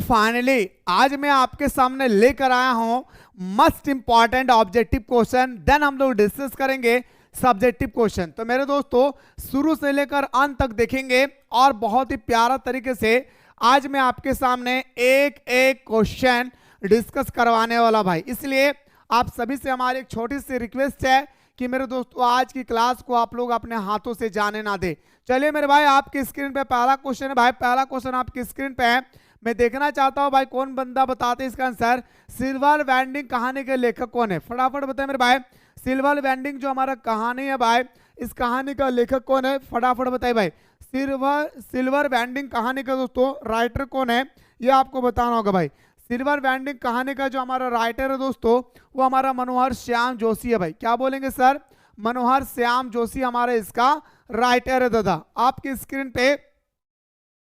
Finally आज मैं आपके सामने लेकर आया हूं must important objective question, then हम लोग डिस्कस करेंगे सब्जेक्टिव क्वेश्चन। तो मेरे दोस्तों शुरू से लेकर अंत तक देखेंगे और बहुत ही प्यारा तरीके से आज मैं आपके सामने एक एक क्वेश्चन डिस्कस करवाने वाला भाई। इसलिए आप सभी से हमारी एक छोटी सी रिक्वेस्ट है कि मेरे दोस्तों आज की क्लास को आप लोग अपने हाथों से जाने ना दे। चलिए मेरे भाई, आपकी स्क्रीन पे पहला क्वेश्चन है भाई। पहला क्वेश्चन आपकी स्क्रीन पे है, मैं देखना चाहता हूं भाई कौन बंदा बताते इसका आंसर। सिल्वर वैंडिंग कहानी के लेखक कौन है, फटाफट बताए मेरे भाई। सिल्वर वैंडिंग जो हमारा कहानी है भाई, इस कहानी का लेखक कौन है, फटाफट बताइए भाई। सिल्वर वैंडिंग कहानी का दोस्तों राइटर कौन है, ये आपको बताना होगा भाई। सिल्वर वैंडिंग कहानी का जो हमारा राइटर है दोस्तों, वो हमारा मनोहर श्याम जोशी है भाई। क्या बोलेंगे सर, मनोहर श्याम जोशी हमारा इसका राइटर है दादा। आपकी स्क्रीन पे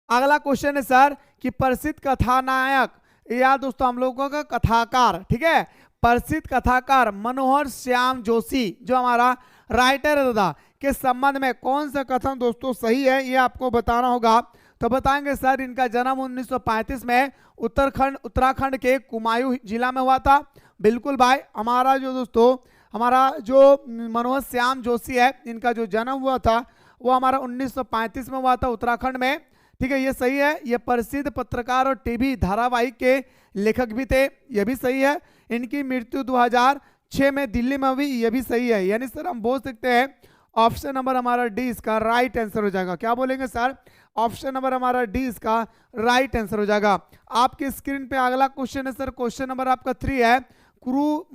अगला क्वेश्चन है सर कि प्रसिद्ध कथानायक या दोस्तों हम लोगों का कथाकार, ठीक है, प्रसिद्ध कथाकार मनोहर श्याम जोशी जो हमारा राइटर है दादा के संबंध में कौन सा कथन दोस्तों सही है, ये आपको बताना होगा। तो बताएंगे सर इनका जन्म 1935 में उत्तराखंड के कुमायूं जिला में हुआ था। बिल्कुल भाई, हमारा जो दोस्तों हमारा जो मनोहर श्याम जोशी है, इनका जो जन्म हुआ था वो हमारा 1935 में हुआ था उत्तराखंड में, ठीक है, ये सही है। ये प्रसिद्ध पत्रकार और टीवी धारावाहिक के लेखक भी थे, ये भी सही है। इनकी मृत्यु 2006 में दिल्ली में हुई, ये भी सही है। यानी सर हम बोल सकते हैं ऑप्शन नंबर हमारा डी इसका राइट आंसर हो जाएगा। क्या बोलेंगे सर, ऑप्शन नंबर हमारा डी इसका राइट आंसर हो जाएगा। आपकी स्क्रीन पे अगला क्वेश्चन है सर, क्वेश्चन नंबर आपका 3 है। क्रू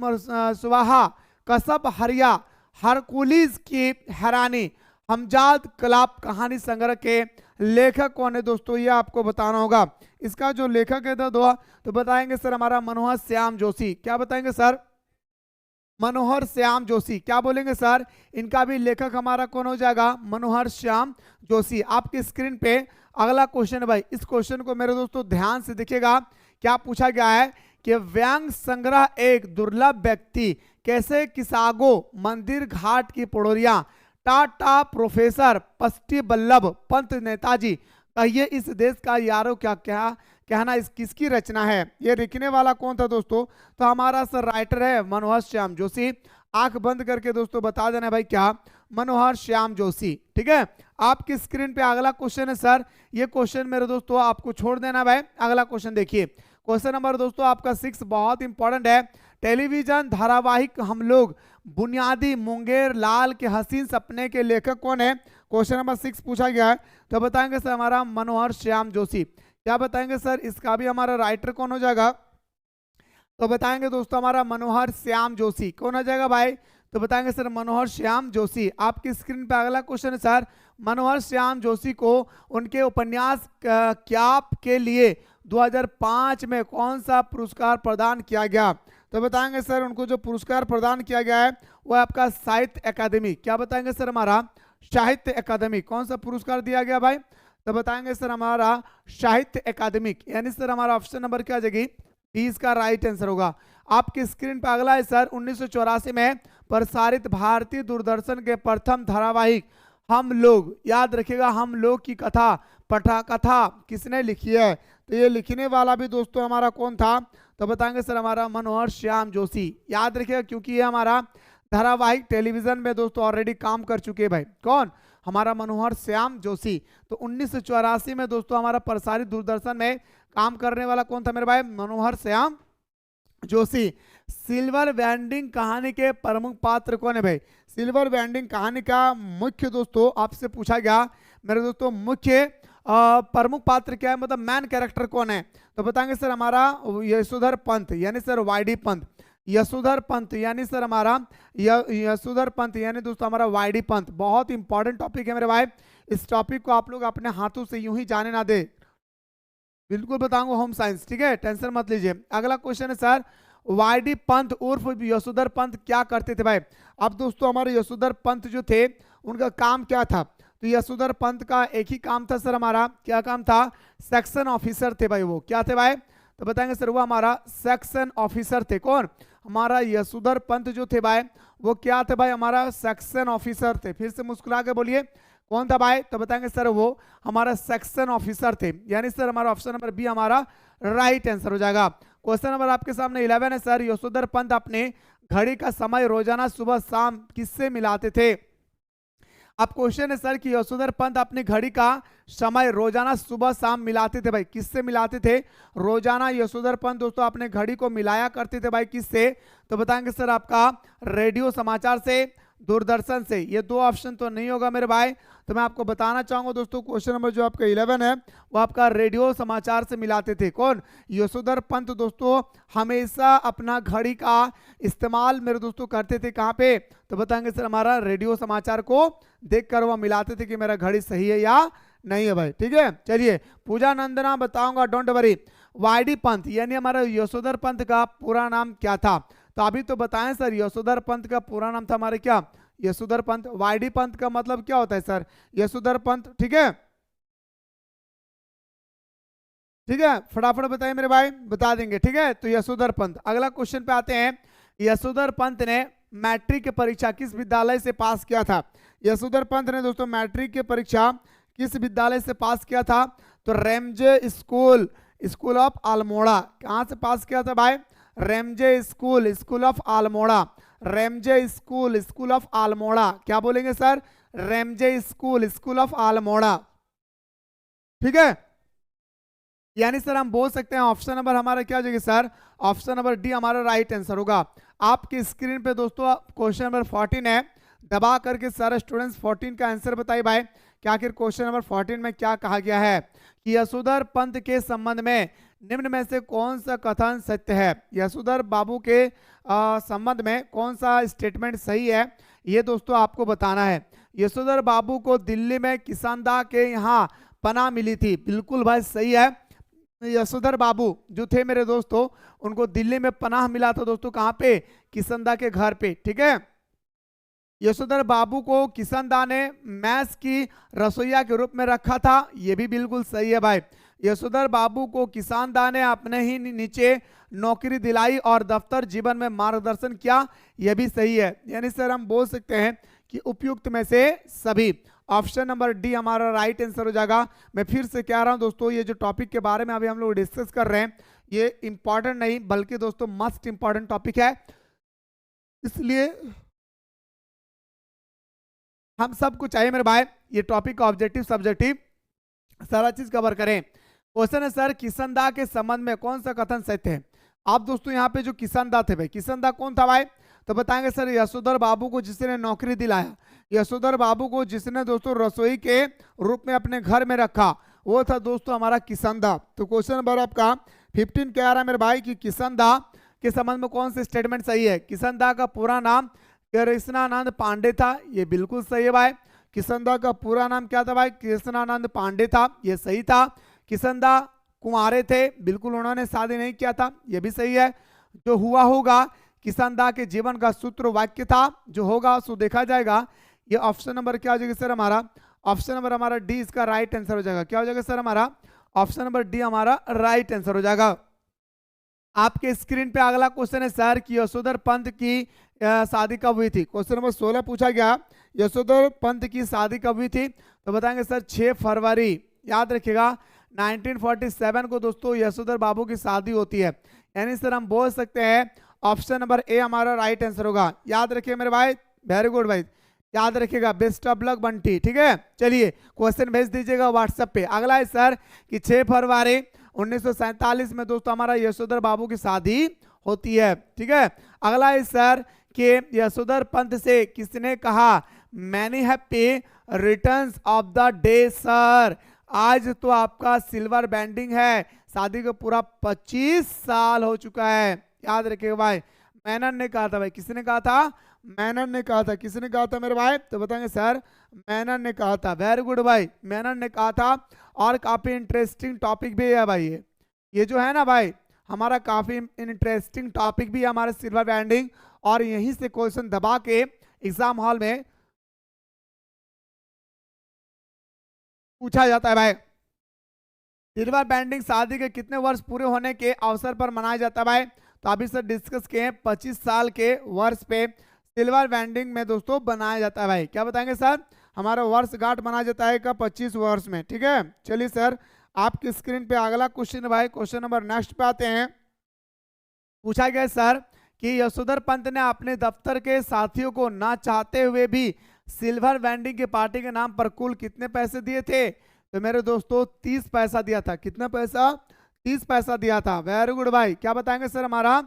सुवाहा कसब हरिया हरकुलिस की हैरानी हमजाद कलाप कहानी संग्रह के लेखक कौन है दोस्तों, ये आपको बताना होगा। इसका जो लेखक है तो बताएंगे सर हमारा मनोहर श्याम जोशी। क्या बताएंगे सर, मनोहर श्याम जोशी। क्या बोलेंगे सर, इनका भी लेखक हमारा कौन हो जाएगा, मनोहर श्याम जोशी। आपकी स्क्रीन पे अगला क्वेश्चन है भाई। इस क्वेश्चन को मेरे दोस्तों ध्यान से देखिएगा। क्या पूछा गया है कि व्यंग संग्रह एक दुर्लभ व्यक्ति कैसे किसागो मंदिर घाट की पड़ोरिया टाटा प्रोफेसर पष्टी बल्लभ पंत नेताजी कहिए इस देश का यारो क्या क्या कहना इस किसकी रचना है। ये लिखने वाला कौन था दोस्तों, तो हमारा सर राइटर है मनोहर श्याम जोशी। आंख बंद करके दोस्तों बता देना भाई, क्या मनोहर श्याम जोशी, ठीक है। आपकी स्क्रीन पे अगला क्वेश्चन है सर, ये क्वेश्चन मेरे दोस्तों आपको छोड़ देना भाई। अगला क्वेश्चन देखिए, क्वेश्चन नंबर दोस्तों आपका 6 बहुत इंपॉर्टेंट है। टेलीविजन धारावाहिक हम लोग बुनियादी मुंगेर लाल के हसीन सपने के लेखक कौन है, क्वेश्चन नंबर 6 पूछा गया है। तो बताएंगे सर हमारा मनोहर श्याम जोशी। क्या बताएंगे सर, इसका भी हमारा राइटर कौन हो जाएगा, तो बताएंगे दोस्तों हमारा मनोहर श्याम जोशी। कौन हो जाएगा भाई, तो बताएंगे सर मनोहर श्याम जोशी। आपकी स्क्रीन पे अगला क्वेश्चन है सर, मनोहर श्याम जोशी को उनके उपन्यास क्याप के लिए 2005 में कौन सा पुरस्कार प्रदान किया गया। तो बताएंगे सर उनको जो पुरस्कार प्रदान किया गया है वो आपका साहित्य अकादमी। क्या बताएंगे सर, हमारा साहित्य अकादमी। कौन सा पुरस्कार दिया गया भाई, तो बताएंगे सर हमारा साहित्य अकादमिक। यानी सर हमारा ऑप्शन नंबर क्या आ जाएगी, डी इसका राइट आंसर होगा। आपकी स्क्रीन पर अगला है सर 1984 में प्रसारित भारतीय दूरदर्शन के प्रथम धारावाहिक हम लोग। याद रखिएगा हम लोग की कथा पटकथा किसने लिखी है, तो ये लिखने वाला भी दोस्तों हमारा कौन था, तो बताएंगे सर हमारा मनोहर श्याम जोशी। याद रखिएगा क्योंकि ये हमारा धारावाहिक टेलीविजन में दोस्तों ऑलरेडी काम कर चुके हैं भाई। कौन, हमारा मनोहर श्याम जोशी। तो 1984 में दोस्तों हमारा प्रसारित दूरदर्शन में काम करने वाला कौन था मेरे भाई, मनोहर श्याम जोशी। सिल्वर वैंडिंग कहानी के प्रमुख पात्र कौन है भाई, सिल्वर वैंडिंग कहानी का मुख्य दोस्तों आपसे पूछा गया मेरे दोस्तों मुख्य प्रमुख पात्र क्या है, मतलब मैन कैरेक्टर कौन है। तो बताएंगे सर हमारा यशोधर पंत, यानी सर वाईडी पंत। यशोधर पंत यानी सर हमारा यशोधर पंत यानी दोस्तों हमारा वाईडी पंत। बहुत इंपॉर्टेंट टॉपिक है मेरे भाई, इस टॉपिक को आप लोग अपने हाथों से यूं ही जाने ना दे। बिल्कुल बताऊंगा होम साइंस, ठीक है, टेंशन मत लीजिए। अगला क्वेश्चन है सर, वाईडी पंत उर्फ यशोधर पंत क्या करते थे भाई। अब दोस्तों हमारे यशोधर पंत जो थे उनका काम क्या था, तो यशोधर पंत का एक ही काम था सर हमारा, क्या काम था, सेक्शन ऑफिसर थे भाई। वो क्या थे भाई, तो बताएंगे सर वो हमारा सेक्शन ऑफिसर थे। कौन, हमारा यशोधर पंत जो थे भाई वो क्या थे भाई, हमारा सेक्शन ऑफिसर थे। फिर से मुस्कुरा के बोलिए, कौन था भाई? तो बताएंगे सर वो हमारा सेक्शन ऑफिसर थे। यानी सर हमारा ऑप्शन नंबर बी हमारा राइट आंसर हो जाएगा। क्वेश्चन नंबर आपके सामने 11 है सर, यशोधर पंत अपने घड़ी का समय रोजाना सुबह शाम किससे मिलाते थे? अब क्वेश्चन है सर कि यशोधर पंत अपनी घड़ी का समय रोजाना सुबह शाम मिलाते थे। भाई किससे मिलाते थे? रोजाना यशोधर पंत दोस्तों अपने घड़ी को मिलाया करते थे। भाई किससे? तो बताएंगे सर आपका रेडियो समाचार से, दूरदर्शन से। ये दो ऑप्शन तो नहीं होगा मेरे भाई। तो मैं आपको बताना चाहूंगा दोस्तों क्वेश्चन नंबर जो आपका 11 है वो आपका रेडियो समाचार से मिलाते थे। कौन? यशोधर पंत दोस्तों हमेशा अपना घड़ी का इस्तेमाल मेरे दोस्तों करते थे। कहाँ पे? तो बताएंगे सर हमारा रेडियो समाचार को देखकर वह मिलाते थे कि मेरा घड़ी सही है या नहीं है भाई। ठीक है, चलिए पूजा नंदना बताऊंगा, डोंट वरी। वाईडी पंत यानी हमारा यशोधर पंत का पूरा नाम क्या था? तो अभी तो बताएं सर, यशोधर पंत का पूरा नाम था हमारे क्या? यशोधर पंत। वाईडी पंत का मतलब क्या होता है सर? यशोधर पंत। ठीक है, ठीक है, फटाफट बताइए मेरे भाई, बता देंगे। ठीक है, तो यशोधर पंत। अगला क्वेश्चन पे आते हैं। यशोधर पंत ने मैट्रिक की परीक्षा किस विद्यालय से पास किया था? यशोधर पंत ने दोस्तों मैट्रिक की परीक्षा किस विद्यालय से पास किया था? तो Ramsay school, school of Almora. कहां से पास किया था भाई? Ramsay school, school of Almora. Ramsay school, school of Almora. क्या बोलेंगे sir? Ramsay school, school of Almora. ठीक है, यानी सर हम बोल सकते हैं ऑप्शन नंबर हमारा क्या हो जाएगा सर? ऑप्शन नंबर डी हमारा राइट आंसर होगा। आपकी स्क्रीन पे दोस्तों क्वेश्चन नंबर 14 है, दबा करके सारे स्टूडेंट्स 14 का आंसर बताइए भाई कि आखिर क्वेश्चन नंबर 14 में क्या कहा गया है कि यशोधर पंत के संबंध में निम्न में से कौन सा कथन सत्य है? यशोधर बाबू के संबंध में कौन सा स्टेटमेंट सही है, ये दोस्तों आपको बताना है। यशोधर बाबू को दिल्ली में किसानदा के यहाँ पनाह मिली थी। बिल्कुल भाई सही है। यशोधर बाबू जो थे मेरे दोस्तों उनको दिल्ली में पनाह मिला था दोस्तों। कहाँ पे? किसनदा के घर पे। ठीक है, यशोधर बाबू को किसनदा ने मैस की रसोईया के रूप में रखा था। यह भी बिल्कुल सही है भाई। यशोधर बाबू को किसनदा ने अपने ही नीचे नौकरी दिलाई और दफ्तर जीवन में मार्गदर्शन किया। यह भी सही है। यानी सर हम बोल सकते हैं कि उपयुक्त में से सभी। ऑप्शन नंबर डी हमारा राइट आंसर हो जाएगा। मैं फिर से कह रहा हूं दोस्तों, ये जो टॉपिक के बारे में अभी हम लोग डिस्कस कर रहे हैं ये इंपॉर्टेंट नहीं बल्कि दोस्तों मस्ट इंपॉर्टेंट टॉपिक है, इसलिए हम सबको चाहिए मेरे भाई ये टॉपिक का ऑब्जेक्टिव सब्जेक्टिव सारा चीज कवर करें। क्वेश्चन है सर किसनदा के संबंध में कौन सा कथन सत्य है? आप दोस्तों यहाँ पे जो किसनदा थे भाई, किसनदा कौन था भाई? तो बताएंगे सर यशोधर बाबू को जिसने नौकरी दिलाया, यशोधर बाबू को जिसने दोस्तों रसोई के रूप में अपने घर में रखा, वो था दोस्तों हमारा किसनदा। तो क्वेश्चन नंबर आपका 15 कह रहा है मेरे भाई कि किसनदा के संबंध में कौन सा स्टेटमेंट सही है? किसनदा का पूरा नाम कृष्णानंद पांडे था। ये बिल्कुल सही है भाई। किसनदा का पूरा नाम क्या था भाई? कृष्णानंद पांडे था। ये सही था। किसनदा कुंवारे थे, बिल्कुल उन्होंने शादी नहीं किया था। ये भी सही है। जो हुआ होगा किसनदा के जीवन का सूत्र वाक्य था, जो होगा सो देखा जाएगा। ये ऑप्शन नंबर क्या हो जाएगा सर हमारा? ऑप्शन नंबर हमारा डी इसका राइट आंसर हो जाएगा। क्या हो जाएगा सर हमारा? ऑप्शन नंबर डी हमारा राइट आंसर हो जाएगा। आपके स्क्रीन पे अगला क्वेश्चन है सर कि यशोधर पंत की शादी कब हुई थी? क्वेश्चन नंबर 16 पूछा गया यशोधर पंत की शादी कब हुई थी? तो बताएंगे सर 6 फरवरी। याद रखिएगा 1947 को दोस्तों यशोधर बाबू की शादी होती है। यानी सर हम बोल सकते हैं ऑप्शन नंबर ए हमारा राइट आंसर होगा। याद रखिए मेरे भाई, वेरी गुड भाई, याद रखिएगा। Best of luck Bunty. ठीक है, चलिए क्वेश्चन भेज दीजिएगा व्हाट्सएप पे। अगला है सर कि 6 फरवरी 1947 में दोस्तों हमारा यशोधर बाबू की शादी होती है। ठीक है, अगला है सर कि यशोधर पंत से किसने कहा many happy returns of the day sir? आज तो आपका सिल्वर बैंडिंग है, शादी को पूरा 25 साल हो चुका है। याद रखिएगा भाई, मेनन ने कहा था भाई। किसने कहा था? मेनन ने कहा था। किसने कहा था मेरे भाई? तो बताएंगे सर मेनन ने कहा था। वेरी गुड भाई, मेनन ने कहा था। और काफी इंटरेस्टिंग टॉपिक भी है भाई। ये जो है ना भाई हमारा काफी इंटरेस्टिंग टॉपिक भी है हमारा सिल्वर बैंडिंग, और यहीं से क्वेश्चन दबा के एग्जाम हॉल में पूछा जाता है भाई। सिल्वर बैंडिंग शादी के कितने वर्ष पूरे होने के अवसर पर मनाया जाता है भाई? तो अभी सर डिस्कस किए 25 साल के वर्ष पे सिल्वर बैंडिंग में दोस्तों बनाया जाता है भाई। क्या बताएंगे सर? हमारा वर्षगांठ मनाया जाता है कब? 25 वर्ष में। ठीक है, चलिए सर आपकी स्क्रीन पे अगला क्वेश्चन भाई, क्वेश्चन नंबर नेक्स्ट पे आते हैं। पूछा गया सर कि यशोधर पंत ने अपने दफ्तर के साथियों को ना चाहते हुए भी सिल्वर वेंडिंग की पार्टी के नाम पर कुल कितने पैसे दिए थे? तो मेरे दोस्तों 30 पैसा दिया था। कितना पैसा? 30 पैसा दिया था। वेरी गुड भाई, क्या बताएंगे सर? हमारा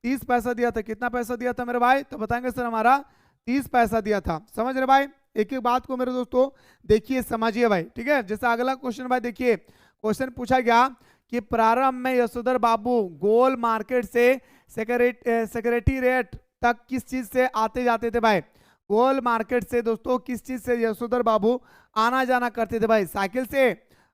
30 पैसा दिया था। कितना पैसा दिया था मेरे भाई? तो बताएंगे सर हमारा 30 पैसा दिया था। समझ रहे भाई? एक एक बात को मेरे दोस्तों देखिए, समझिए भाई। ठीक है, जैसे अगला क्वेश्चन भाई देखिए, क्वेश्चन पूछा गया कि प्रारंभ में यशोधर बाबू गोल मार्केट से सेक्रेटेरिएट तक किस चीज से आते जाते थे भाई? गोल मार्केट से दोस्तों किस चीज से यशोधर बाबू आना जाना करते थे भाई? साइकिल से।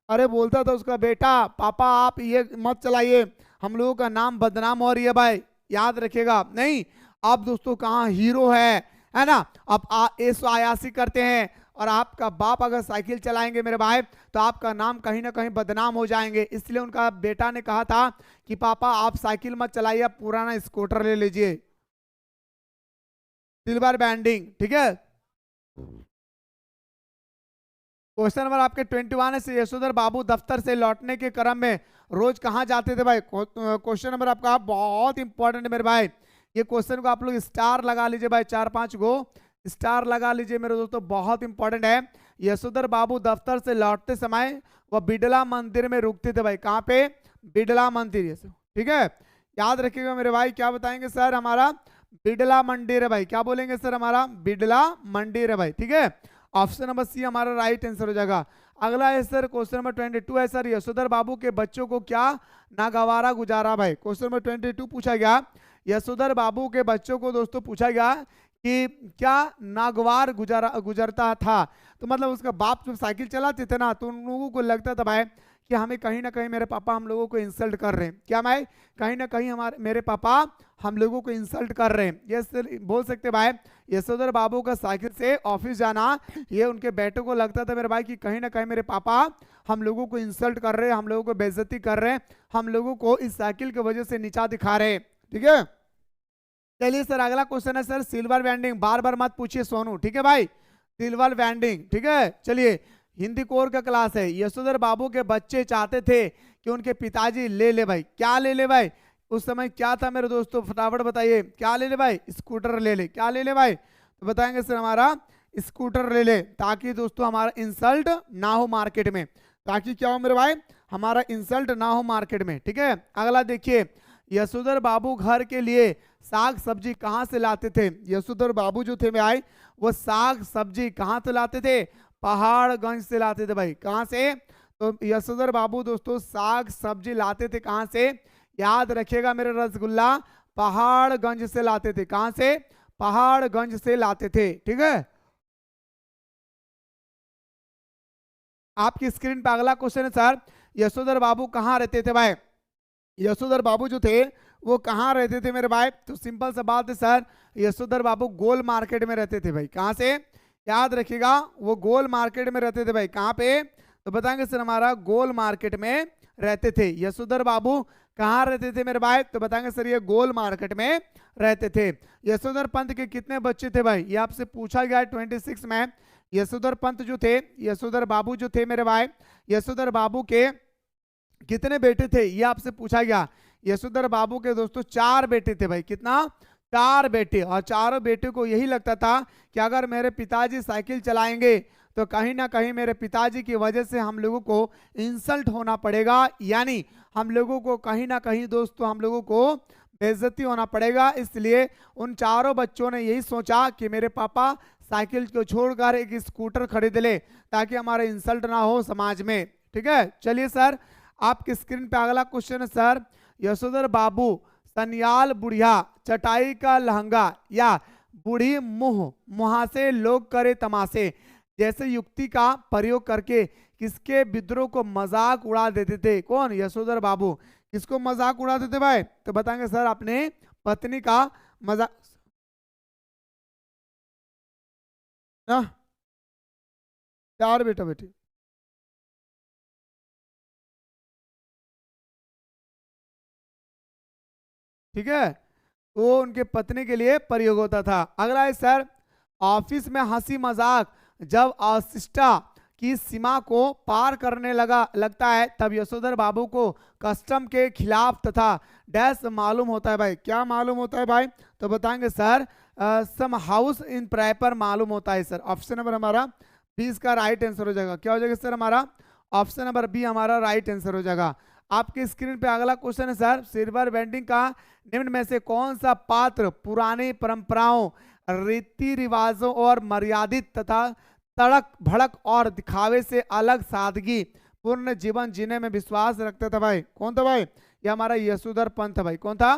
अरे बोलता था उसका बेटा, पापा आप ये मत चलाइए, हम लोगों का नाम बदनाम हो रही है भाई, याद रखिएगा। नहीं, आप दोस्तों कहाँ हीरो है ना? अब ऐसो आयासी करते हैं और आपका बाप अगर साइकिल चलाएंगे मेरे भाई तो आपका नाम कहीं ना कहीं बदनाम हो जाएंगे। इसलिए उनका बेटा ने कहा था कि पापा आप साइकिल मत चलाइए, आप पुराना स्कूटर ले लीजिए, सिल्वर बैंडिंग। ठीक है, क्वेश्चन नंबर आपके 21 से यशोधर बाबू दफ्तर से लौटने के क्रम में रोज कहाँ जाते थे भाई? क्वेश्चन नंबर आपका बहुत इंपॉर्टेंट है मेरे भाई। ये क्वेश्चन को आप लोग स्टार लगा लीजिए भाई, 4-5 गो स्टार लगा लीजिए मेरे दोस्तों, बहुत इंपॉर्टेंट है। यशोधर बाबू दफ्तर से लौटते समय वह बिडला मंदिर में रुकते थे भाई। कहाँ पे? बिडला मंदिर। ठीक है, याद रखिएगा मेरे भाई। क्या बताएंगे सर? हमारा बिडला मंदिर है भाई। क्या बोलेंगे सर? हमारा बिडला मंदिर है भाई। ठीक है, ऑप्शन नंबर सी हमारा राइट आंसर हो जाएगा। अगला है सर क्वेश्चन नंबर 22 है सर, यशोधर बाबू के बच्चों को क्या नागवारा गुजारा भाई? क्वेश्चन नंबर 22 पूछा गया, यशोधर बाबू के बच्चों को दोस्तों पूछा गया कि क्या नागवार गुजरता था। तो मतलब उसका बाप जब साइकिल चलाते थे ना तो उन लोगों को लगता था भाई कि हमें कहीं ना कहीं मेरे पापा हम लोगों को इंसल्ट कर रहे हैं। क्या भाई? कहीं ना कहीं हमारे मेरे पापा हम लोगों को इंसल्ट कर रहे हैं। ये बोल सकते भाई यशोधर बाबू का साइकिल से ऑफिस जाना, ये उनके बेटे को लगता था मेरे भाई कि कहीं ना कहीं मेरे पापा हम लोगों को इंसल्ट कर रहे हैं, हम लोगों को बेइज्जती कर रहे हैं, हम लोगों को इस साइकिल की वजह से नीचा दिखा रहे हैं। ठीक है, चलिए सर अगला क्वेश्चन है सर सिल्वर बैंडिंग। बार बार मत पूछिए सोनू, ठीक है भाई, सिल्वर बैंडिंग। ठीक है, चलिए हिंदी कोर का क्लास है। यशोधर बाबू के बच्चे चाहते थे कि उनके पिताजी ले ले भाई। क्या ले ले भाई? उस समय क्या था मेरे दोस्तों, फटाफट बताइए। क्या ले ले भाई? स्कूटर ले ले। क्या ले ले भाई? तो बताएंगे सर हमारा स्कूटर ले ले, ताकि दोस्तों हमारा इंसल्ट ना हो मार्केट में। ताकि क्या हो मेरे भाई? हमारा इंसल्ट ना हो मार्केट में। ठीक है, अगला देखिए, यशोधर बाबू घर के लिए साग सब्जी कहाँ से लाते थे? यशोधर बाबू जो थे भाई वो साग सब्जी कहाँ से लाते थे? पहाड़गंज से लाते थे भाई। कहाँ से? तो यशोधर बाबू दोस्तों साग सब्जी लाते थे कहाँ से? याद रखिएगा मेरे रसगुल्ला, पहाड़गंज से लाते थे। कहाँ से? पहाड़गंज से लाते थे। ठीक है, आपकी स्क्रीन पर अगला क्वेश्चन है सर, यशोधर बाबू कहाँ रहते थे भाई? यशोधर बाबू जो थे वो कहाँ रहते थे मेरे भाई? तो सिंपल सा बात है सर, यशोधर बाबू गोल मार्केट में रहते थे भाई। कहाँ से? याद रखिएगा, वो गोल मार्केट में रहते थे भाई। कहाँ पे? तो बताएंगे सर हमारा गोल मार्केट में रहते थे। यशोधर बाबू कहाँ रहते थे मेरे भाई? तो बताएंगे सर ये गोल मार्केट में रहते थे। यशोधर पंत के कितने बच्चे थे भाई? ये आपसे पूछा गया है 26 में। यशोधर पंत जो थे, यशोधर बाबू जो थे मेरे भाई, यशोधर बाबू के कितने बेटे थे? ये आपसे पूछा गया। यशोधर बाबू के दोस्तों 4 बेटे थे भाई। कितना? 4 बेटे। और चारों बेटे को यही लगता था कि अगर मेरे पिताजी साइकिल चलाएंगे तो कहीं ना कहीं मेरे पिताजी की वजह से हम लोगों को इंसल्ट होना पड़ेगा, यानी हम लोगों को कहीं ना कहीं दोस्तों हम लोगों को बेइज्जती होना पड़ेगा। इसलिए उन चारों बच्चों ने यही सोचा कि मेरे पापा साइकिल को छोड़कर एक स्कूटर खरीद ले ताकि हमारा इंसल्ट ना हो समाज में। ठीक है, चलिए सर आपकी स्क्रीन पे अगला क्वेश्चन है सर, यशोधर बाबू सनियाल बुढ़िया चटाई का लहंगा या बूढ़ी मुंह मुहासे लोग करे तमाशे जैसे युक्ति का प्रयोग करके किसके विद्रोह को मजाक उड़ा देते थे? कौन? यशोधर बाबू। किसको मजाक उड़ाते थे भाई? तो बताएंगे सर अपने पत्नी का मजाक ना। 4 बेटा बेटी। ठीक है, वो उनके पत्नी के लिए प्रयोग होता था। अगला है सर, ऑफिस में हंसी मजाक जब अशिष्टा की सीमा को पार करने लगता है तब यशोधर बाबू को कस्टम के खिलाफ तथा डैश मालूम होता है भाई। क्या मालूम होता है भाई? तो बताएंगे sir somehow improper मालूम होता है सर। ऑप्शन नंबर हमारा 20 का राइट आंसर हो जाएगा। क्या हो जाएगा सर हमारा? ऑप्शन नंबर बी हमारा राइट आंसर हो जाएगा। आपके स्क्रीन पे अगला क्वेश्चन है सर, सिल्वर बेंडिंग का निम्न में से कौन सा पात्र पुरानी परंपराओं, रीति रिवाजों और मर्यादित तथा तड़क भड़क और दिखावे से अलग सादगी पूर्ण जीवन जीने में विश्वास रखता था भाई? कौन था भाई? ये हमारा यशोधर पंत भाई। कौन था?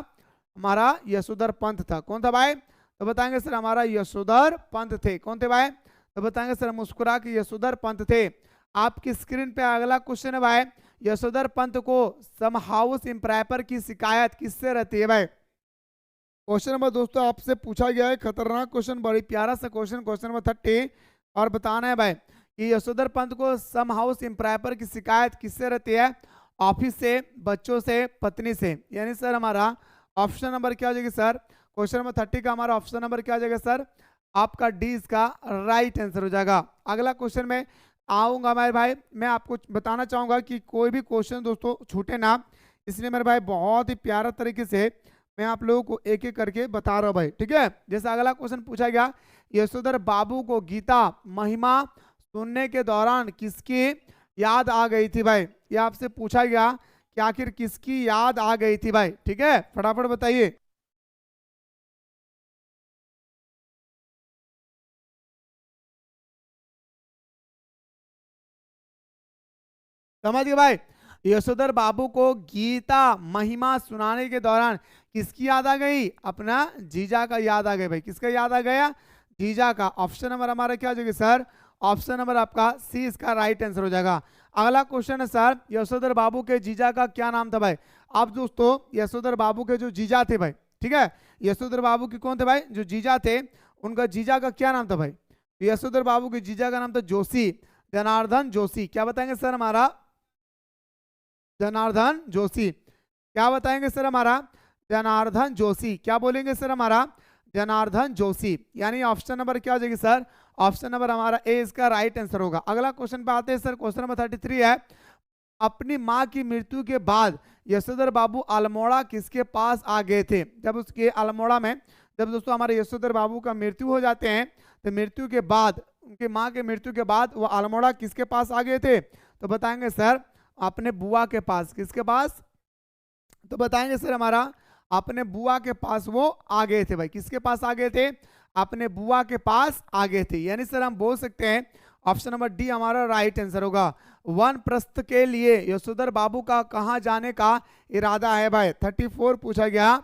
हमारा यशोधर पंत था। कौन था भाई? तो बताएंगे सर हमारा यशोधर पंत थे। कौन थे भाई? तो बताएंगे सर मुस्कुरा के यशोधर पंत थे। आपकी स्क्रीन पे अगला क्वेश्चन है भाई, यशोधर पंत को सम हाउस इम्प्रॉपर की शिकायत किससे रहती है भाई? क्वेश्चन नंबर दोस्तों आपसे पूछा गया है, खतरनाक क्वेश्चन, बड़ी प्यारा सा क्वेश्चन, क्वेश्चन नंबर 30, और बताना है भाई कि यशोधर पंत को सम हाउस इम्प्रॉपर की शिकायत किससे रहती है? ऑफिस से, बच्चों से, पत्नी से। यानी सर हमारा ऑप्शन नंबर क्या हो जाएगी सर? क्वेश्चन नंबर 30 का हमारा ऑप्शन नंबर क्या हो जाएगा सर? आपका डी इसका राइट आंसर हो जाएगा। अगला क्वेश्चन में आऊंगा मेरे भाई, मैं आपको बताना चाहूंगा कि कोई भी क्वेश्चन दोस्तों छूटे ना, इसलिए मेरे भाई बहुत ही प्यारा तरीके से मैं आप लोगों को एक एक करके बता रहा हूं भाई, ठीक है। जैसे अगला क्वेश्चन पूछा गया, यशोधर बाबू को गीता महिमा सुनने के दौरान किसकी याद आ गई थी भाई? ये आपसे पूछा गया कि आखिर किसकी याद आ गई थी भाई, ठीक है, फटाफट बताइए। समझ गए भाई? यशोधर बाबू को गीता महिमा सुनाने के दौरान किसकी याद आ गई? अपना जीजा का याद आ गई भाई। किसका याद आ गया? जीजा का। ऑप्शन नंबर हमारा क्या हो जाएगा सर? ऑप्शन नंबर आपका सी इसका राइट आंसर हो जाएगा। अगला क्वेश्चन है सर, यशोधर बाबू के जीजा का क्या नाम था भाई? आप दोस्तों यशोधर बाबू के जो जीजा थे भाई, ठीक है, यशोधर बाबू के कौन थे भाई? जो जीजा थे, उनका जीजा का क्या नाम था भाई? यशोधर बाबू के जीजा का नाम था जोशी, जनार्दन जोशी। क्या बताएंगे सर हमारा? जनार्दन जोशी। क्या बताएंगे सर हमारा? जनार्दन जोशी। क्या बोलेंगे सर हमारा? जनार्दन जोशी। यानी ऑप्शन नंबर क्या हो जाएगी सर? ऑप्शन नंबर हमारा ए इसका राइट आंसर होगा। अगला क्वेश्चन पे आते हैं सर, क्वेश्चन नंबर 33 है, अपनी मां की मृत्यु के बाद यशोधर बाबू अल्मोड़ा किसके पास आ गए थे? जब उसके अल्मोड़ा में, जब दोस्तों हमारे यशोधर बाबू का मृत्यु हो जाते हैं, तो मृत्यु के बाद, उनकी मां के मृत्यु के बाद वो अल्मोड़ा किसके पास आ गए थे? तो बताएंगे सर अपने बुआ के पास। किसके पास? तो बताएंगे सर हमारा अपने बुआ के पास वो आ गए थे भाई। किसके पास आ गए थे? अपने बुआ के पास आ गए थे। यानी सर हम बोल सकते हैं ऑप्शन नंबर डी हमारा राइट आंसर होगा। वनप्रस्थ के लिए यशोधर बाबू का कहां जाने का इरादा है भाई? 34 पूछा गया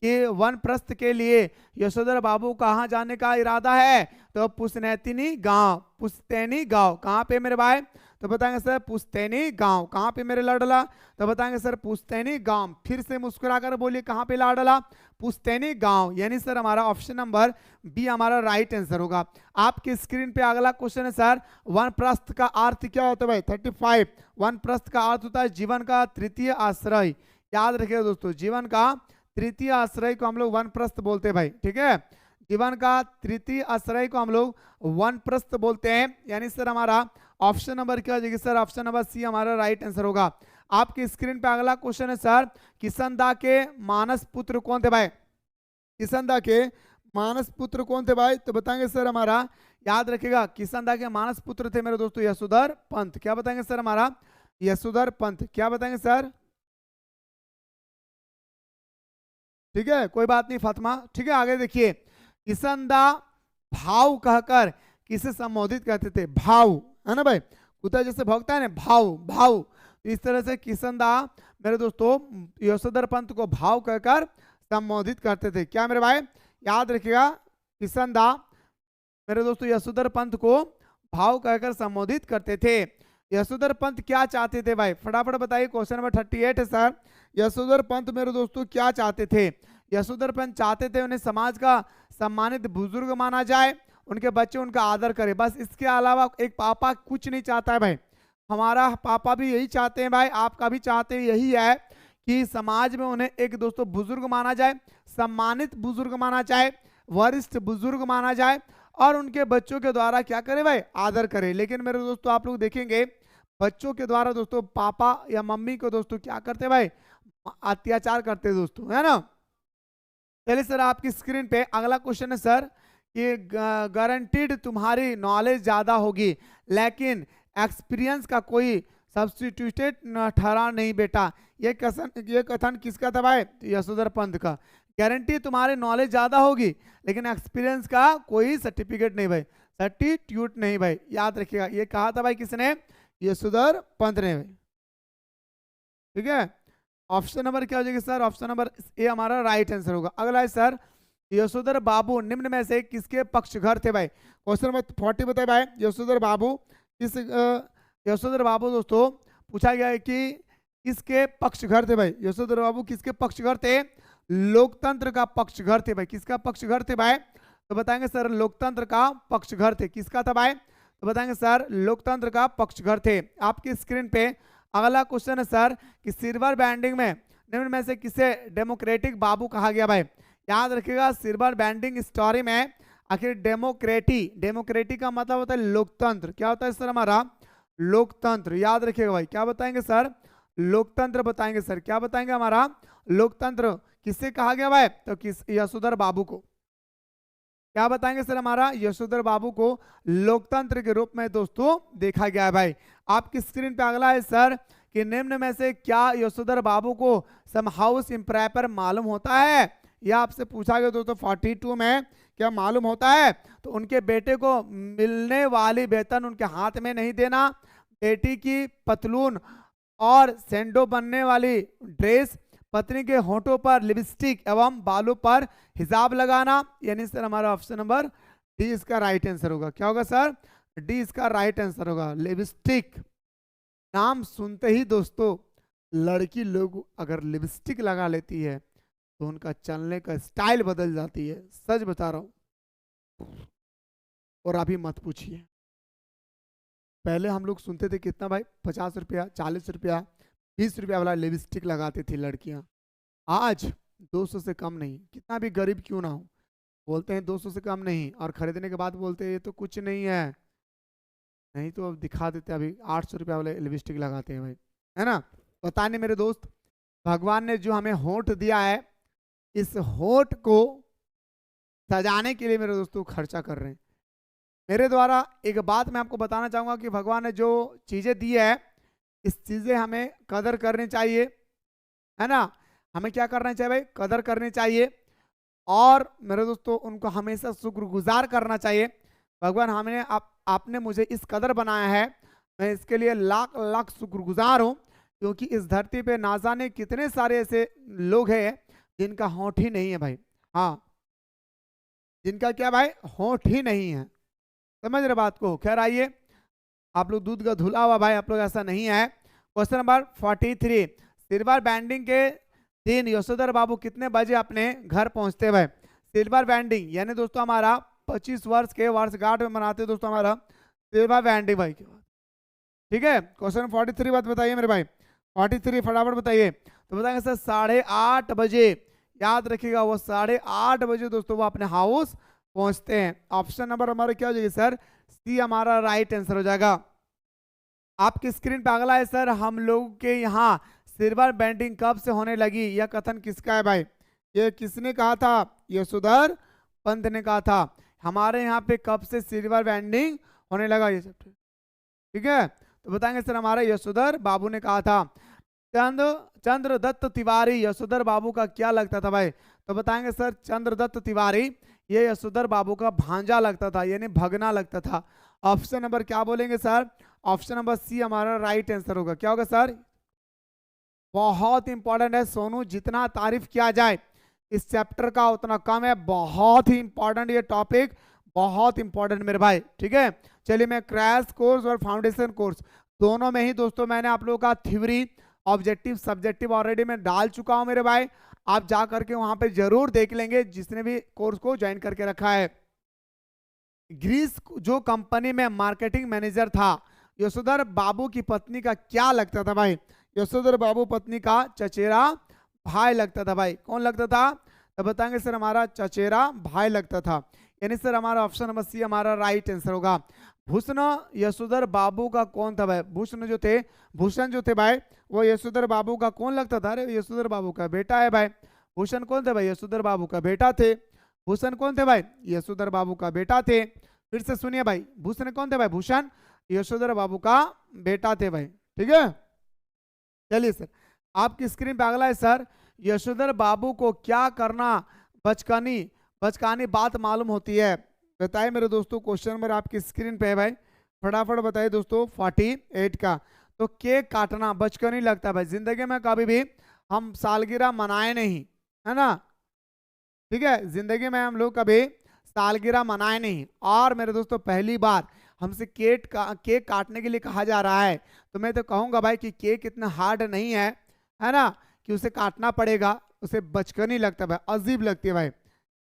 कि वनप्रस्थ के लिए यशोधर बाबू कहां जाने का इरादा है? तो पुस्तैनी गांव। पुस्तैनी गांव कहां पे मेरे भाई? तो बताएंगे सर पुस्तैनी गांव। कहां पे मेरे लाडला? तो बताएंगे सर पुस्तैनी गांव। फिर से मुस्कुराकर बोलिए कहां पे लाडला? पुस्तैनी गांव। यानी सर हमारा ऑप्शन नंबर बी हमारा राइट आंसर होगा। आपकी स्क्रीन पे अगला क्वेश्चन है सर, वनप्रस्थ का अर्थ क्या होता है भाई? 35। वनप्रस्थ का अर्थ होता है जीवन का तृतीय आश्रय। याद रखिएगा दोस्तों, जीवन का तृतीय आश्रय को हम लोग वनप्रस्थ बोलते हैं भाई, ठीक है। जीवन का तृतीय आश्रय को हम लोग वनप्रस्थ बोलते हैं। यानी सर हमारा ऑप्शन नंबर क्या हो जाएगी सर? ऑप्शन नंबर सी हमारा राइट आंसर होगा। आपकी स्क्रीन पे अगला क्वेश्चन है सर, किसनदा के मानस पुत्र कौन थे भाई? किसनदा के मानस पुत्र कौन थे भाई? तो बताएंगे सर हमारा, याद रखिएगा, किसनदा के मानस पुत्र थे मेरे दोस्तों यशोधर पंत। क्या बताएंगे सर हमारा? यशोधर पंत। क्या बताएंगे सर? ठीक है, कोई बात नहीं फातिमा, ठीक है। आगे देखिए, किसनदा भाव कहकर किसे संबोधित करते थे? भाव, है ना भाई, कुत्ता जैसे भौंकता है ना, भाव भाव। इस तरह से किसनदा मेरे दोस्तों यशोधर पंत को भाव कहकर संबोधित करते थे। क्या मेरे भाई? याद रखिएगा, किसनदा मेरे दोस्तों यशोधर पंत को भाव कहकर संबोधित करते थे। यशोधर पंत क्या चाहते थे भाई? फटाफट बताइए। क्वेश्चन नंबर 38 है सर, यशोधर पंत मेरे दोस्तों क्या चाहते थे? यशोधर पंत चाहते थे उन्हें समाज का सम्मानित बुजुर्ग माना जाए, उनके बच्चे उनका आदर करें, बस इसके अलावा एक पापा कुछ नहीं चाहता है भाई। हमारा पापा भी यही चाहते हैं भाई, आपका भी चाहते हैं यही है कि समाज में उन्हें एक दोस्तों बुजुर्ग माना जाए, सम्मानित बुजुर्ग माना जाए, वरिष्ठ बुजुर्ग माना जाए, और उनके बच्चों के द्वारा क्या करे भाई, आदर करे। लेकिन मेरे दोस्तों आप लोग देखेंगे बच्चों के द्वारा दोस्तों पापा या मम्मी को दोस्तों क्या करते भाई, अत्याचार करते दोस्तों, है ना। चलिए सर आपकी स्क्रीन पे अगला क्वेश्चन है सर कि गारंटीड तुम्हारी नॉलेज ज्यादा होगी लेकिन एक्सपीरियंस का कोई सब्स्टिट्यूटेड ठहरा नहीं बेटा। ये कथन किसका था भाई, यशोधर पंत का। गारंटी तुम्हारी नॉलेज ज्यादा होगी लेकिन एक्सपीरियंस का कोई सर्टिफिकेट नहीं भाई, सब्स्टिट्यूट नहीं भाई, याद रखिएगा। ये कहा था भाई किसने, यशोधर पंत ने भाई, ठीक है। ऑप्शन नंबर क्या हो जाएगा सर, ऑप्शन नंबर ए हमारा राइट आंसर होगा। अगला है सर यशोधर बाबू निम्न में से किसके पक्षघर थे भाई। क्वेश्चन नंबर 40 बताए भाई, यशोधर बाबू किस यशोधर बाबू दोस्तों पूछा गया है कि किसके पक्षघर थे भाई। यशोधर बाबू किसके पक्षघर थे, लोकतंत्र का पक्षघर थे भाई। किसका पक्षघर थे भाई, तो बताएंगे सर लोकतंत्र का पक्षघर थे। किसका था भाई, तो बताएंगे सर लोकतंत्र का पक्षघर थे। आपकी स्क्रीन पे अगला क्वेश्चन है सर कि सिल्वर बैंडिंग में निम्न में से किसे डेमोक्रेटिक बाबू कहा गया भाई। याद रखिएगा सिल्वर बैंडिंग स्टोरी में आखिर डेमोक्रेटी का मतलब होता है लोकतंत्र। क्या होता है सर हमारा, लोकतंत्र। याद रखिएगा भाई, क्या बताएंगे सर, लोकतंत्र बताएंगे सर। क्या बताएंगे हमारा, लोकतंत्र। किससे कहा गया भाई, तो किस, यशोधर बाबू को। क्या बताएंगे सर हमारा, यशोधर बाबू को लोकतंत्र के रूप में दोस्तों देखा गया है भाई। आपकी स्क्रीन पे अगला है सर कि निम्न में से क्या यशोधर बाबू को सम हाउस इम्प्रॉपर मालूम होता है। यह आपसे पूछा गया दोस्तों 42 में, क्या मालूम होता है। तो उनके बेटे को मिलने वाली वेतन उनके हाथ में नहीं देना, बेटी की पतलून और सेंडो बनने वाली ड्रेस, पत्नी के होठों पर लिपस्टिक एवं बालों पर हिजाब लगाना। यानी सर हमारा ऑप्शन नंबर डी इसका राइट आंसर होगा। क्या होगा सर, डी इसका राइट आंसर होगा। लिपस्टिक नाम सुनते ही दोस्तों लड़की लोग अगर लिपस्टिक लगा लेती है तो उनका चलने का स्टाइल बदल जाती है, सच बता रहा हूं। और अभी मत पूछिए, पहले हम लोग सुनते थे कितना भाई, 50 रुपया 40 रुपया 20 रुपया वाला लिपस्टिक लगाती थी लड़कियां। आज 200 से कम नहीं, कितना भी गरीब क्यों ना हो, बोलते हैं 200 से कम नहीं, और खरीदने के बाद बोलते हैं ये तो कुछ नहीं है। नहीं तो अब दिखा देते, अभी 800 रुपया वाले लिपस्टिक लगाते हैं भाई, है ना। पता नहीं मेरे दोस्त, भगवान ने जो हमें होठ दिया है, इस होठ को सजाने के लिए मेरे दोस्तों खर्चा कर रहे हैं। मेरे द्वारा एक बात मैं आपको बताना चाहूंगा कि भगवान ने जो चीजें दी है, इस चीजें हमें कदर करनी चाहिए, है ना। हमें क्या करना चाहिए भाई, कदर करनी चाहिए। और मेरे दोस्तों उनको हमेशा शुक्रगुजार करना चाहिए। भगवान हमने आपने मुझे इस कदर बनाया है, मैं इसके लिए लाख लाख शुक्रगुजार हूँ। क्योंकि इस धरती पे ना जाने कितने सारे ऐसे लोग हैं जिनका होठ ही नहीं है भाई। हाँ, जिनका क्या भाई, होठ ही नहीं है। समझ रहे बात को। खैर आइए, आप लोग दूध का धुला हुआ भाई, आप लोग ऐसा नहीं है। क्वेश्चन नंबर 43, सिल्वर बैंडिंग के दिन यशोधर बाबू कितने बजे अपने घर पहुंचते भाई। सिल्वर बैंडिंग यानी दोस्तों हमारा 25 वर्ष के वर्षगांठ में मनाते हैं दोस्तों हमारा सिल्वर बैंडिंग भाई के बाद, ठीक है। क्वेश्चन 43 बात बताइए मेरे भाई, 43 फटाफट बताइए। तो बताएंगे सर 8:30 बजे। याद रखिएगा वो 8:30 बजे दोस्तों वो अपने हाउस पहुंचते हैं। ऑप्शन नंबर हमारा क्या हो जाएगी सर, सी हमारा राइट आंसर हो जाएगा। आपकी स्क्रीन पे अगला है सर, हम लोग के यहाँ सिल्वर बैंडिंग कब से होने लगी। यह कथन किसका है भाई, ये किसने कहा था, यशोधर पंत ने कहा था। हमारे यहाँ पे कब से सिल्वर बैंडिंग होने लगा, ये सब ठीक है। तो बताएंगे सर हमारे यशोधर बाबू ने कहा था। चंद्रदत्त तिवारी यशोधर बाबू का क्या लगता था भाई। तो बताएंगे सर चंद्रदत्त तिवारी ये यशोधर बाबू का भांजा लगता था, यानी भगना लगता था। ऑप्शन नंबर क्या बोलेंगे सर, ऑप्शन नंबर सी हमारा राइट आंसर होगा। क्या होगा सर, बहुत इंपॉर्टेंट है सोनू, जितना तारीफ किया जाए इस चैप्टर का उतना कम है। बहुत ही इंपॉर्टेंट ये टॉपिक, बहुत इंपॉर्टेंट मेरे भाई, ठीक है। चलिए मैं क्रैश कोर्स और फाउंडेशन कोर्स दोनों में ही दोस्तों मैंने आप लोगों का थ्योरी ऑब्जेक्टिव सब्जेक्टिव ऑलरेडी मैं डाल चुका हूं मेरे भाई। आप जा करके वहां पे जरूर देख लेंगे जिसने भी कोर्स को ज्वाइन करके रखा है। ग्रीस जो कंपनी में मार्केटिंग मैनेजर था, यशोधर बाबू की पत्नी का क्या लगता था भाई। यशोधर बाबू पत्नी का चचेरा भाई लगता था भाई। कौन लगता था, तो बताएंगे सर हमारा चचेरा भाई लगता था। यानी सर हमारा ऑप्शन नंबर सी हमारा राइट आंसर होगा। भूषण यशोधर बाबू का कौन था भाई? भूषण जो थे, भूषण जो थे भाई वो यशोधर बाबू का कौन लगता था? अरे यशोधर बाबू का बेटा है भाई। भूषण कौन थे भाई? यशोधर बाबू का बेटा थे। भूषण कौन थे भाई? यशोधर बाबू का बेटा थे। फिर से सुनिए भाई, भूषण कौन थे भाई? भूषण यशोधर बाबू का बेटा थे भाई। ठीक है, चलिए सर आपकी स्क्रीन पे अगला है सर, यशोधर बाबू को क्या करना बचकानी बचकानी बात मालूम होती है? बताइए मेरे दोस्तों, क्वेश्चन नंबर आपकी स्क्रीन पे है भाई, फटाफट बताइए दोस्तों। 48 का, तो केक काटना बचकानी लगता है भाई। जिंदगी में कभी भी हम सालगिरह मनाए नहीं, है ना? ठीक है, जिंदगी में हम लोग कभी सालगिरह मनाए नहीं। और मेरे दोस्तों पहली बार हमसे केक काटने के लिए कहा जा रहा है, तो मैं तो कहूंगा भाई कि केक इतना हार्ड नहीं है ना, कि उसे काटना पड़ेगा। उसे बचकानी लगता है भाई, अजीब लगती है भाई,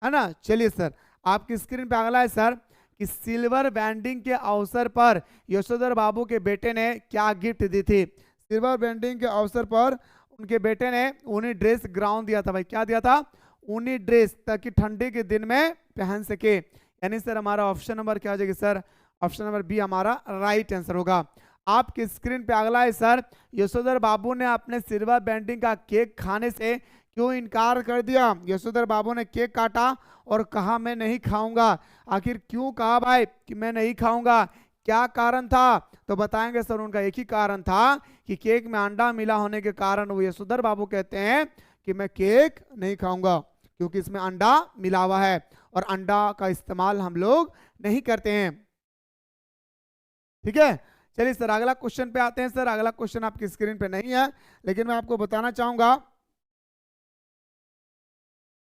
है ना? चलिए सर आपकी स्क्रीन पे अगला है सर कि सिल्वर बैंडिंग के अवसर पर यशोधर बाबू के बेटे ने क्या गिफ्ट दी थी? सिल्वर बैंडिंग के अवसर पर उनके बेटे ने ऊनी ड्रेस ग्राउंड दिया था भाई। क्या दिया था? ऊनी ड्रेस, ताकि ठंडी के दिन में पहन सके। यानी सर हमारा ऑप्शन नंबर क्या हो जाएगा सर? ऑप्शन नंबर बी हमारा राइट आंसर होगा। आपकी स्क्रीन पे अगला है सर, यशोधर बाबू ने अपने सिल्वर बैंडिंग का केक खाने से क्यों इनकार कर दिया? यशोधर बाबू ने केक काटा और कहा मैं नहीं खाऊंगा। आखिर क्यों कहा भाई कि मैं नहीं खाऊंगा? क्या कारण था? तो बताएंगे सर उनका एक ही कारण था कि केक में अंडा मिला होने के कारण वो यशोधर बाबू कहते हैं कि मैं केक नहीं खाऊंगा, क्योंकि इसमें अंडा मिला हुआ है और अंडा का इस्तेमाल हम लोग नहीं करते हैं। ठीक है, चलिए सर अगला क्वेश्चन पे आते हैं। सर अगला क्वेश्चन आपकी स्क्रीन पे नहीं है, लेकिन मैं आपको बताना चाहूंगा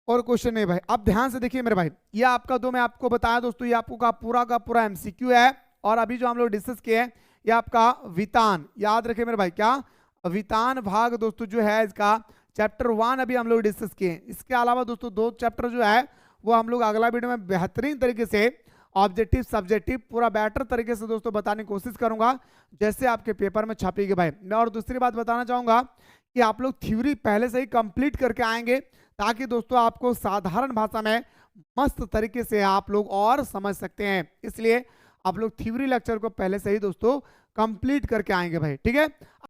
और क्वेश्चन नहीं भाई। आप ध्यान से देखिए मेरे भाई, ये आपका मैं आपको बताया दोस्तों, ये आपको का पूरा एमसीक्यू है। और अभी जो हम लोग डिस्कस किए हैं ये आपका वितान, याद रखिए मेरे भाई, क्या वितान भाग दोस्तों जो है इसका चैप्टर 1 अभी हम लोग डिस्कस किए हैं। इसके अलावा दोस्तों 2 चैप्टर जो है वो हम लोग अगला वीडियो में बेहतरीन तरीके से ऑब्जेक्टिव सब्जेक्टिव पूरा बेटर तरीके से दोस्तों बताने की कोशिश करूंगा, जैसे आपके पेपर में छपेगी भाई। मैं और दूसरी बात बताना चाहूंगा कि आप लोग थ्योरी पहले से ही कंप्लीट करके आएंगे, ताकि दोस्तों आपको साधारण भाषा में मस्त तरीके से आप लोग और समझ सकते हैं। इसलिए आप लोग थ्योरी लेक्चर को पहले से ही दोस्तों कंप्लीट करके आएंगे भाई। ठीक है।